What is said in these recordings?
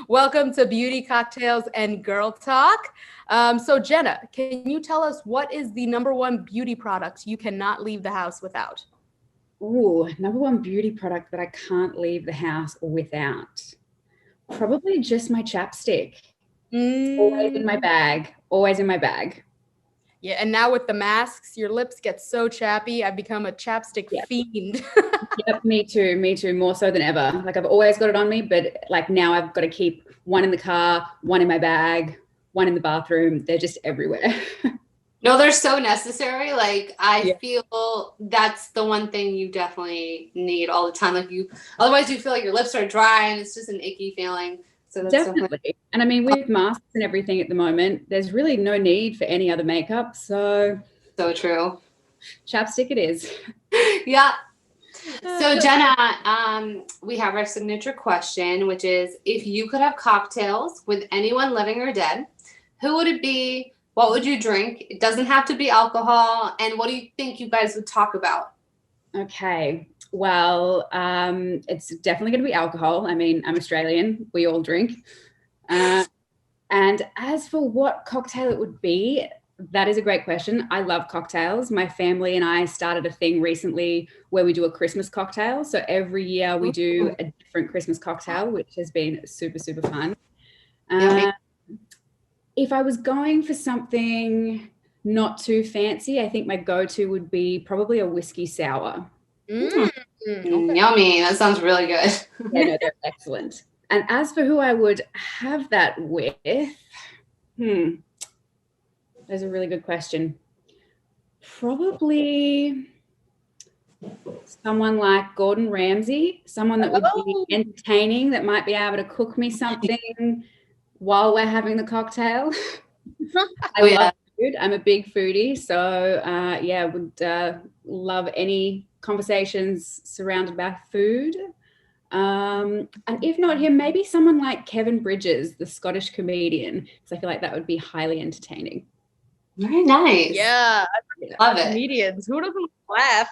Welcome to Beauty, Cocktails, and Girl Talk. So Jenna, can you tell us what is the number one beauty product you cannot leave the house without? Ooh, number one beauty product that I can't leave the house without. Probably just my chapstick. Always in my bag. Always in my bag. Yeah, and now with the masks, your lips get so chappy. I've become a chapstick fiend. Yep, me too. Me too. More so than ever. Like I've always got it on me, but like now I've got to keep one in the car, one in my bag, one in the bathroom. They're just everywhere. No, they're so necessary. Like I feel that's the one thing you definitely need all the time. Like otherwise you feel like your lips are dry and it's just an icky feeling. So that's definitely. And I mean, with masks and everything at the moment, there's really no need for any other makeup. So true. Chapstick it is. Yeah. So Jenna, we have our signature question, which is if you could have cocktails with anyone living or dead, who would it be? What would you drink? It doesn't have to be alcohol. And what do you think you guys would talk about? Okay. Well, it's definitely going to be alcohol. I mean, I'm Australian. We all drink. And as for what cocktail it would be, that is a great question. I love cocktails. My family and I started a thing recently where we do a Christmas cocktail. So every year we do a different Christmas cocktail, which has been super, super fun. If I was going for something not too fancy, I think my go-to would be probably a whiskey sour. Okay. Yummy. That sounds really good. Yeah, no, they're excellent. And as for who I would have that with, that's a really good question. Probably someone like Gordon Ramsay, someone that would be entertaining, that might be able to cook me something while we're having the cocktail. I love food. I'm a big foodie. So would love any conversations surrounded by food. And if not him, maybe someone like Kevin Bridges, the Scottish comedian, because I feel like that would be highly entertaining. Very nice. Yeah. Love it. Comedians. Who doesn't laugh?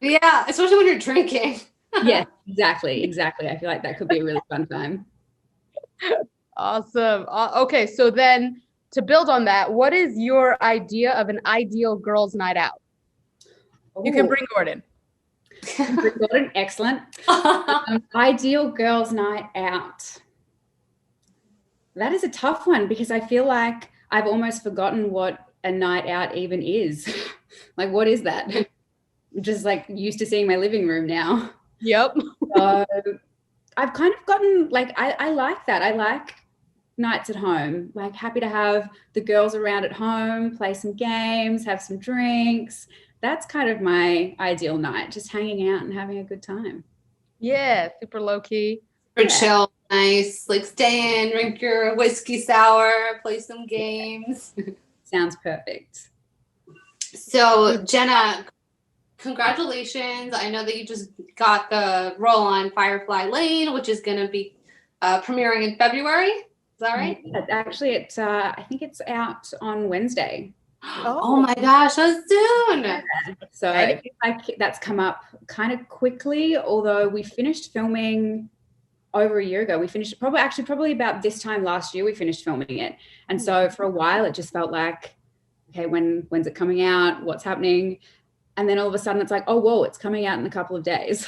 Yeah, especially when you're drinking. Yeah, exactly. I feel like that could be a really fun time. Awesome. Okay, so then to build on that, what is your idea of an ideal girls' night out? You can bring Gordon. Gordon, excellent. Ideal girls' night out. That is a tough one because I feel like I've almost forgotten what a night out even is. Like, what is that? I'm just like used to seeing my living room now. Yep. So I've kind of gotten like, I like that. I like nights at home, like happy to have the girls around at home, play some games, have some drinks. That's kind of my ideal night, just hanging out and having a good time. Yeah, super low key. Super chill, nice, like stay in, drink your whiskey sour, play some games. Sounds perfect. So Jenna, congratulations. I know that you just got the role on Firefly Lane, which is going to be premiering in February. Is that right? Actually, I think it's out on Wednesday. Oh my gosh, that's soon. Yeah. So I feel like that's come up kind of quickly, although we finished filming over a year ago. We finished probably about this time last year we finished filming it. And so for a while it just felt like, okay, when's it coming out? What's happening? And then all of a sudden it's like, oh, whoa, it's coming out in a couple of days.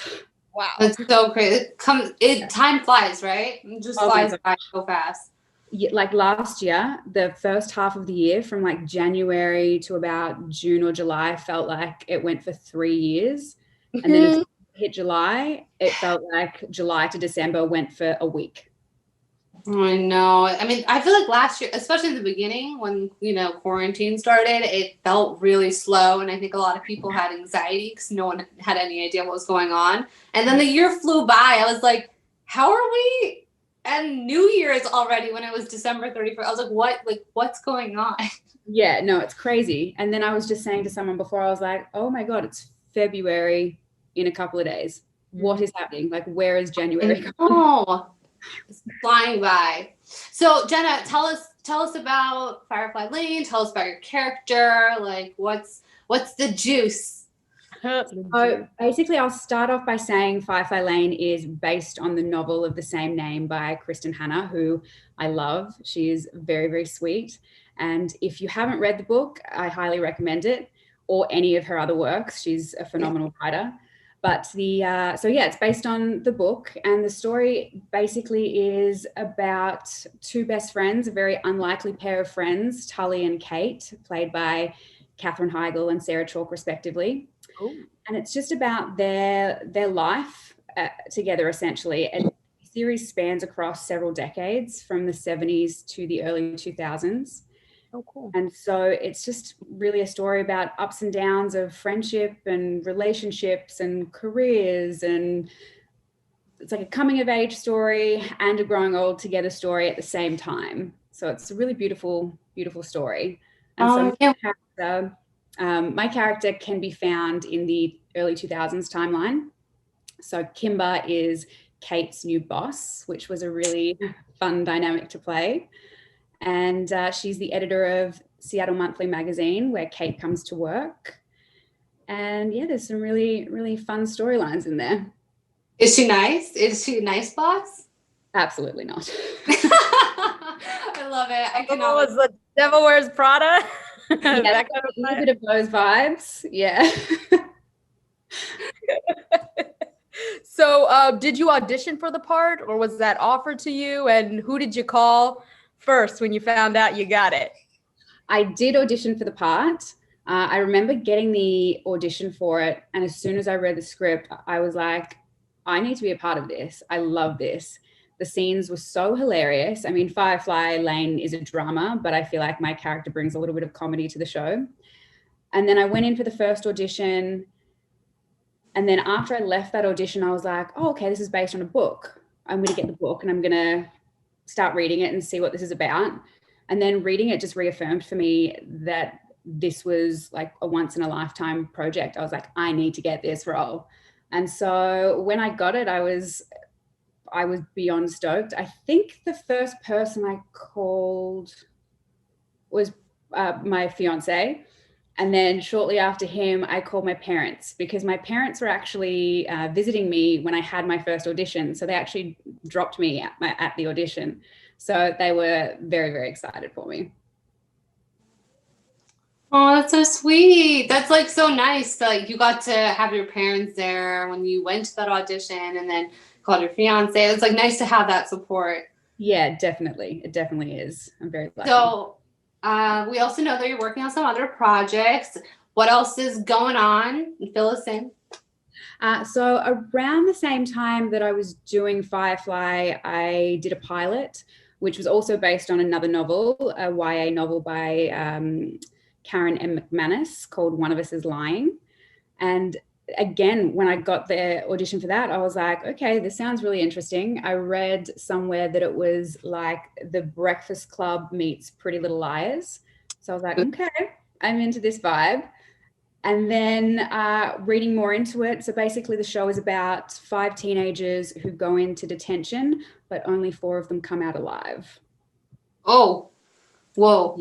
Wow. That's so crazy. Time flies, right? It just flies by so fast. Yeah, like last year, the first half of the year from like January to about June or July felt like it went for 3 years. And then as it hit July, it felt like July to December went for a week. I know. I mean, I feel like last year, especially in the beginning when, quarantine started, it felt really slow. And I think a lot of people had anxiety because no one had any idea what was going on. And then the year flew by. I was like, how are we? And New Year's already when it was December 31st. I was like, what's going on? Yeah, no, it's crazy. And then I was just saying to someone before, I was like, oh my God, it's February in a couple of days. What is happening? Like, where is January? Oh, it's flying by. So Jenna, tell us about Firefly Lane. Tell us about your character. Like, what's the juice? So basically, I'll start off by saying Firefly Lane is based on the novel of the same name by Kristen Hanna, who I love. She is very, very sweet. And if you haven't read the book, I highly recommend it, or any of her other works. She's a phenomenal writer. But it's based on the book, and the story basically is about two best friends, a very unlikely pair of friends, Tully and Kate, played by Katherine Heigl and Sarah Chalke, respectively. Oh. And it's just about their life together, essentially. And the series spans across several decades, from the 70s to the early 2000s. Oh, cool. And so it's just really a story about ups and downs of friendship and relationships and careers. And it's like a coming of age story and a growing old together story at the same time. So it's a really beautiful, beautiful story. And my character can be found in the early 2000s timeline. So Kimber is Kate's new boss, which was a really fun dynamic to play. And she's the editor of Seattle Monthly magazine, where Kate comes to work. And yeah, there's some really, really fun storylines in there. Is she nice? Is she a nice boss? Absolutely not. I love it. I cannot. Was the Devil Wears Prada? Yeah, That a little bit of those vibes. Yeah. So did you audition for the part, or was that offered to you? And who did you call first when you found out you got it? I did audition for the part. I remember getting the audition for it, and as soon as I read the script, I was like, I need to be a part of this. I love this. The scenes were so hilarious. I mean, Firefly Lane is a drama, but I feel like my character brings a little bit of comedy to the show. And then I went in for the first audition. And then after I left that audition, I was like, oh, okay, this is based on a book. I'm going to get the book and I'm going to start reading it and see what this is about. And then reading it just reaffirmed for me that this was like a once in a lifetime project. I was like, I need to get this role. And so when I got it, I was beyond stoked. I think the first person I called was my fiance. And then shortly after him, I called my parents, because my parents were actually visiting me when I had my first audition. So they actually dropped me at the audition. So they were very, very excited for me. Oh, that's so sweet. That's like so nice. Like you got to have your parents there when you went to that audition, and then called your fiance. It's like nice to have that support. Yeah, definitely. It definitely is. I'm very lucky. So we also know that you're working on some other projects. What else is going on? Fill us in. So around the same time that I was doing Firefly, I did a pilot, which was also based on another novel, a YA novel by Karen M. McManus called One of Us is Lying. And again, when I got the audition for that, I was like, okay, this sounds really interesting. I read somewhere that it was like The Breakfast Club meets Pretty Little Liars. So I was like, okay, I'm into this vibe. And then reading more into it. So basically the show is about 5 teenagers who go into detention, but only 4 of them come out alive. Oh, whoa.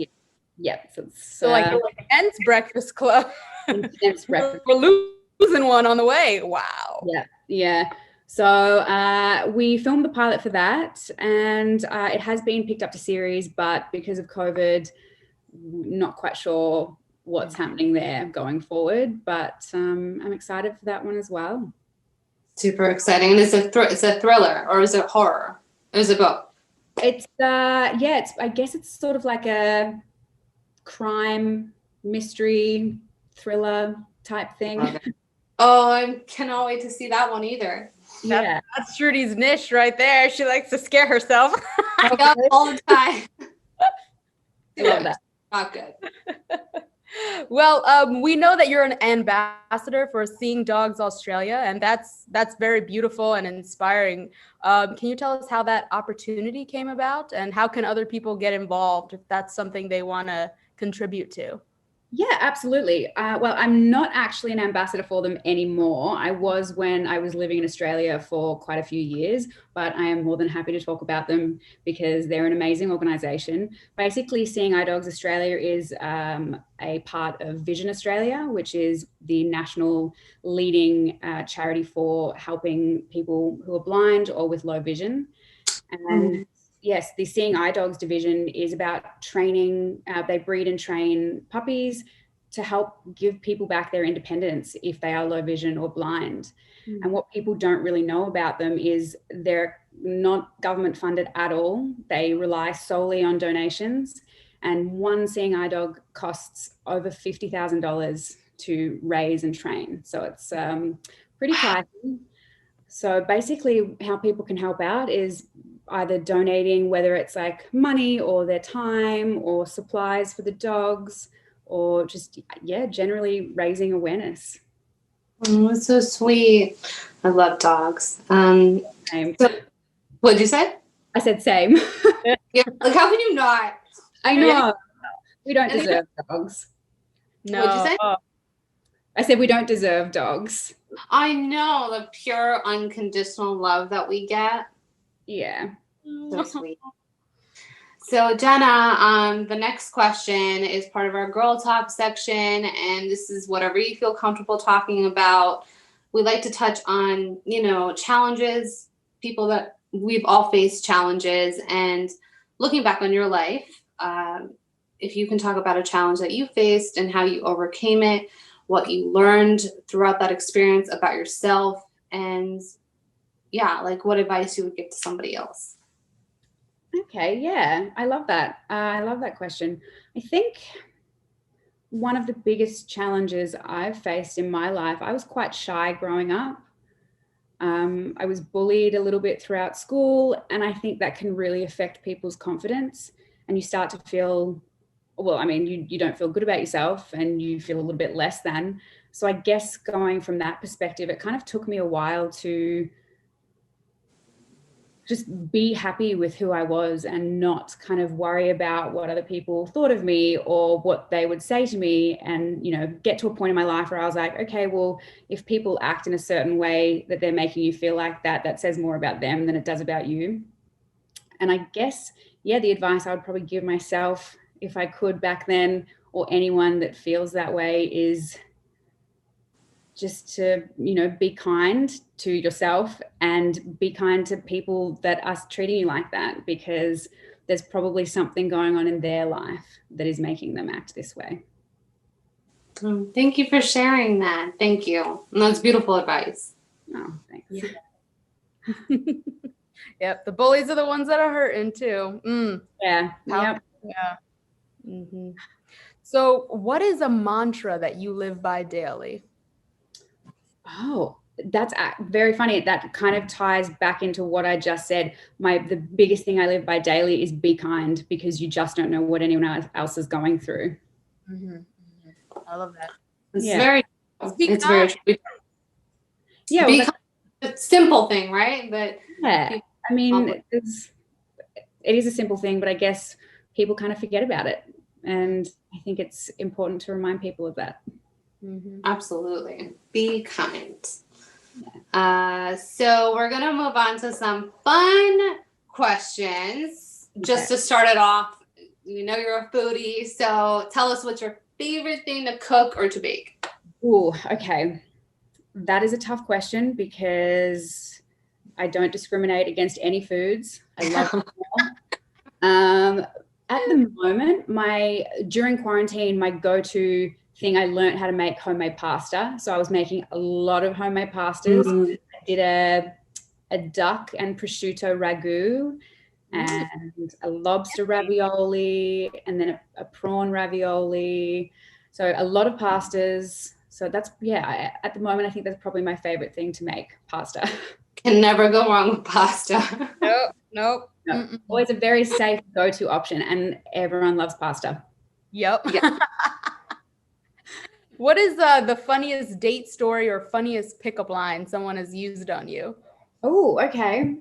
Yeah. So like intense Breakfast Club. Intense Breakfast. We're losing one on the way. Wow. Yeah. So we filmed the pilot for that, and it has been picked up to series, but because of COVID, not quite sure what's happening there going forward. But I'm excited for that one as well. Super exciting. And it's a thriller, or is it horror? Or is it both? It's I guess it's sort of like a crime mystery thriller type thing. Oh, I cannot wait to see that one either. Yeah, that's Trudy's niche right there. She likes to scare herself. All the time. I love that. Not good. Well, we know that you're an ambassador for Seeing Dogs Australia, and that's very beautiful and inspiring. Can you tell us how that opportunity came about, and how can other people get involved if that's something they want to contribute to? Yeah, absolutely. Well, I'm not actually an ambassador for them anymore. I was when I was living in Australia for quite a few years, but I am more than happy to talk about them because they're an amazing organisation. Basically, Seeing Eye Dogs Australia is a part of Vision Australia, which is the national leading charity for helping people who are blind or with low vision. And yes, the Seeing Eye Dogs division is about training. They breed and train puppies to help give people back their independence if they are low vision or blind. And what people don't really know about them is they're not government funded at all. They rely solely on donations. And one Seeing Eye Dog costs over $50,000 to raise and train. So it's pretty pricey. So basically how people can help out is either donating, whether it's like money or their time or supplies for the dogs, or just, yeah, generally raising awareness. Oh, it's so sweet. I love dogs. Same. So, what'd you say? I said same. Yeah, like how can you not? I know. We don't deserve dogs. No. What'd you say? I said we don't deserve dogs. I know the pure unconditional love that we get. Yeah. So sweet. So Jenna, the next question is part of our Girl Talk section, and this is whatever you feel comfortable talking about. We like to touch on, challenges, people that we've all faced challenges, and looking back on your life, if you can talk about a challenge that you faced and how you overcame it, what you learned throughout that experience about yourself, and yeah, like what advice you would give to somebody else. Okay, yeah, I love that. I love that question. I think one of the biggest challenges I've faced in my life, I was quite shy growing up. I was bullied a little bit throughout school, and I think that can really affect people's confidence. And you start to feel, well, I mean, you don't feel good about yourself and you feel a little bit less than. So I guess going from that perspective, it kind of took me a while to just be happy with who I was and not kind of worry about what other people thought of me or what they would say to me, and, get to a point in my life where I was like, okay, well, if people act in a certain way that they're making you feel like that says more about them than it does about you. And I guess, yeah, the advice I would probably give myself if I could back then, or anyone that feels that way, is just to, be kind to yourself and be kind to people that are treating you like that, because there's probably something going on in their life that is making them act this way. Thank you for sharing that. Thank you. And that's beautiful advice. Oh, thanks. Yeah. Yep. The bullies are the ones that are hurting too. Yeah. Yep. Yeah. Mm-hmm. So what is a mantra that you live by daily? Oh, that's very funny. That kind of ties back into what I just said. The biggest thing I live by daily is be kind, because you just don't know what anyone else is going through. Mm-hmm. I love that. It's very true. Yeah, well, a simple thing, right? But yeah, I mean, it is a simple thing, but I guess people kind of forget about it, and I think it's important to remind people of that. Mm-hmm. Absolutely. Be kind. Yeah. So we're going to move on to some fun questions. Okay. Just to start it off, you're a foodie, so tell us what's your favorite thing to cook or to bake? Oh, okay. That is a tough question because I don't discriminate against any foods. I love them. At the moment, during quarantine, my go-to thing, I learned how to make homemade pasta. So I was making a lot of homemade pastas. I did a duck and prosciutto ragu, and a lobster ravioli, and then a prawn ravioli. So a lot of pastas. So that's, at the moment, I think that's probably my favorite thing to make, pasta. Can never go wrong with pasta. Nope. No. Always a very safe go-to option, and everyone loves pasta. Yep. What is the funniest date story or funniest pickup line someone has used on you? Oh, okay.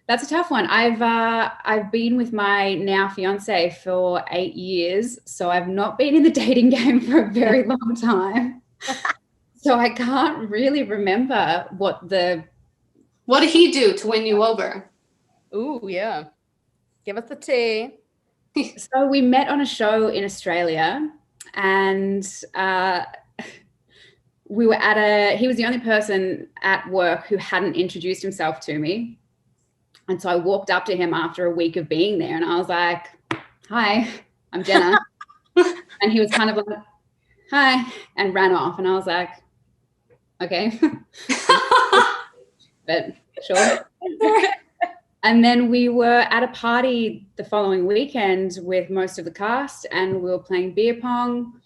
That's a tough one. I've been with my now fiance for 8 years, so I've not been in the dating game for a very long time. So I can't really remember what did he do to win you over? Ooh, yeah. Give us the tea. So we met on a show in Australia, and we were he was the only person at work who hadn't introduced himself to me. And so I walked up to him after a week of being there, and I was like, "Hi, I'm Jenna." And he was kind of like, "Hi," and ran off. And I was like, "Okay." But sure. And then we were at a party the following weekend with most of the cast, and we were playing beer pong,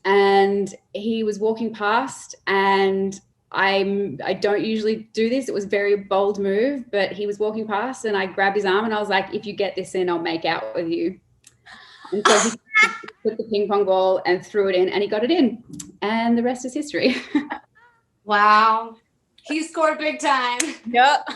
and he was walking past, and I don't usually do this. It was a very bold move, but he was walking past and I grabbed his arm and I was like, "If you get this in, I'll make out with you." And so he took the ping pong ball and threw it in, and he got it in, and the rest is history. Wow. He scored big time. Yep.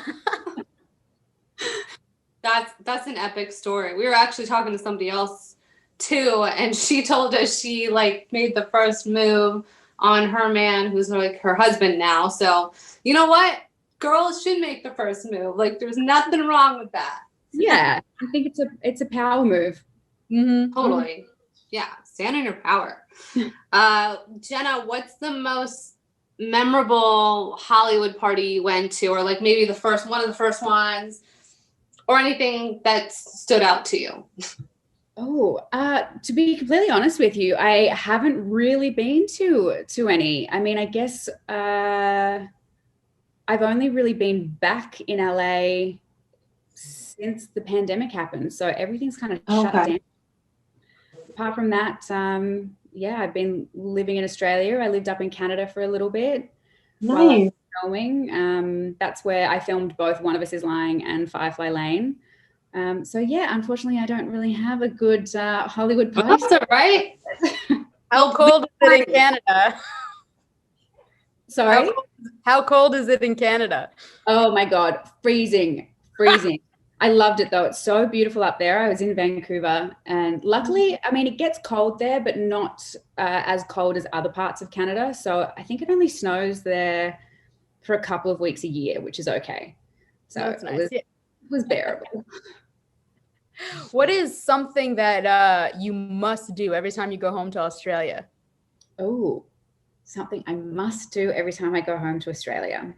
That's an epic story. We were actually talking to somebody else too, and she told us she like made the first move on her man, who's like her husband now. So you know what? Girls should make the first move. Like there's nothing wrong with that. Yeah, I think it's a power move. Mm-hmm. Totally. Yeah, stand in your power. Jenna, what's the most memorable Hollywood party you went to, or like maybe one of the first ones, or anything that stood out to you? Oh, to be completely honest with you, I haven't really been to any. I mean, I guess I've only really been back in LA since the pandemic happened, so everything's kind of shut down. Apart from that, yeah, I've been living in Australia. I lived up in Canada for a little bit. Nice. While I was filming. That's where I filmed both One of Us Is Lying and Firefly Lane. So yeah, unfortunately, I don't really have a good Hollywood party. That's all right. How cold is it in Canada? Sorry? How cold is it in Canada? Oh my God, freezing. I loved it though. It's so beautiful up there. I was in Vancouver, and luckily, I mean, it gets cold there, but not as cold as other parts of Canada. So I think it only snows there for a couple of weeks a year, which is okay. So That's nice. It was bearable. What is something that you must do every time you go home to Australia? Oh, something I must do every time I go home to Australia.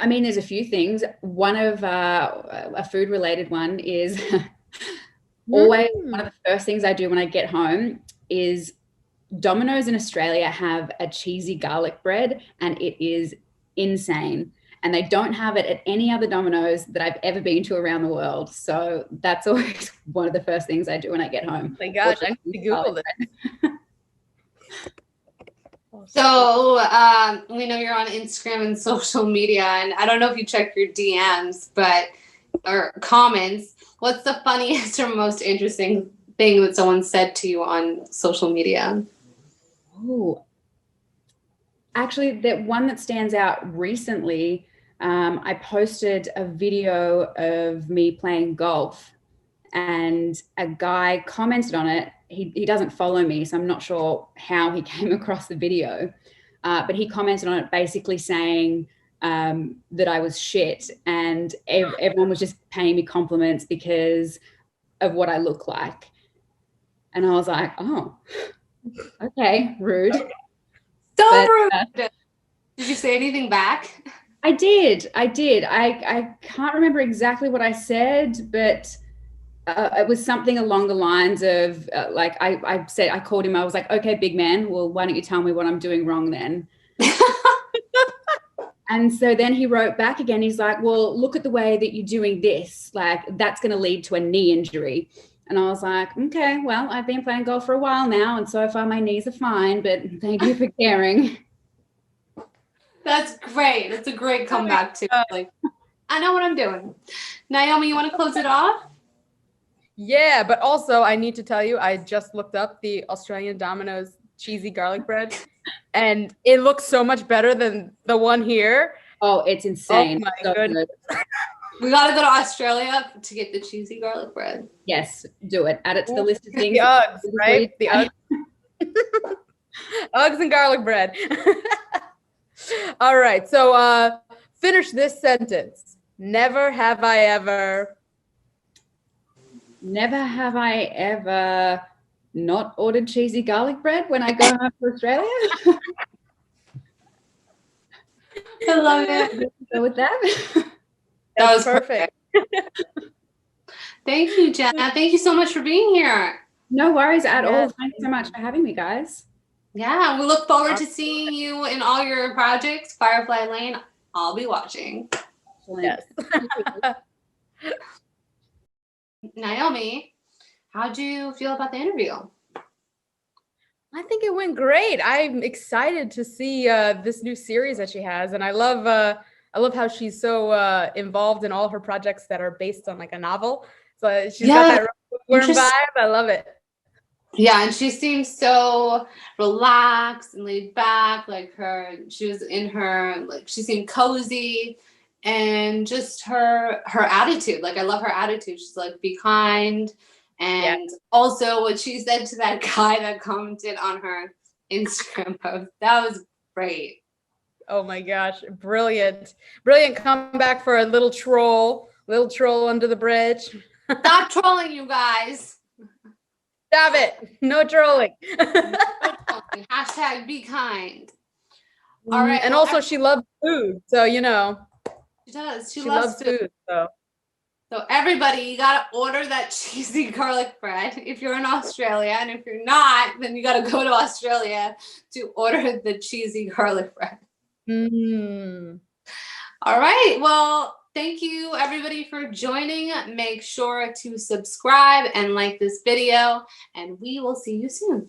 I mean, there's a few things. One of a food related one is always one of the first things I do when I get home is Domino's in Australia have a cheesy garlic bread, and it is insane. And they don't have it at any other Domino's that I've ever been to around the world. So that's always one of the first things I do when I get home. Oh my gosh, I need to Google this. So we know you're on Instagram and social media, and I don't know if you check your DMs, or comments. What's the funniest or most interesting thing that someone said to you on social media? Oh, actually, the one that stands out recently, I posted a video of me playing golf, and a guy commented on it. He doesn't follow me, so I'm not sure how he came across the video, but he commented on it basically saying that I was shit, and everyone was just paying me compliments because of what I look like. And I was like, oh, okay, rude. Rude. Did you say anything back? I did. I can't remember exactly what I said, but it was something along the lines of I called him. I was like, okay, big man, well, why don't you tell me what I'm doing wrong then? And so then he wrote back again. He's like, well, look at the way that you're doing this. Like, that's going to lead to a knee injury. And I was like, okay, well, I've been playing golf for a while now, and so far my knees are fine, but thank you for caring. That's great. That's a great comeback too. Like, I know what I'm doing. Naomi, you want to close it off? Yeah, but also I need to tell you, I just looked up the Australian Domino's cheesy garlic bread, and it looks so much better than the one here. Oh, it's insane. Oh my so goodness. We gotta go to Australia to get the cheesy garlic bread. Yes, do it. Add it to the list of things. The Uggs, right? The Uggs. Uggs and garlic bread. All right. So finish this sentence. Never have I ever not ordered cheesy garlic bread when I go home to Australia. I love it. Go with that. That was perfect. Thank you, Jenna. Thank you so much for being here. No worries at all. Thanks so much for having me, guys. Yeah, we look forward to seeing you in all your projects. Firefly Lane, I'll be watching. Yes. Naomi, how'd you feel about the interview? I think it went great. I'm excited to see this new series that she has, and I love how she's so involved in all her projects that are based on like a novel. So she's got that bookworm vibe. I love it. Yeah, and she seems so relaxed and laid back. Like she seemed cozy, and just her attitude. Like I love her attitude. She's like, be kind. And also what she said to that guy that commented on her Instagram post, that was great. Oh my gosh, brilliant comeback for a little troll under the bridge. Stop trolling, you guys. Stop it. No trolling. Hashtag be kind. All right. And also she loves food. So, you know. She does. She loves food. So everybody, you got to order that cheesy garlic bread if you're in Australia. And if you're not, then you got to go to Australia to order the cheesy garlic bread. All right. Well, thank you everybody for joining. Make sure to subscribe and like this video, and we will see you soon.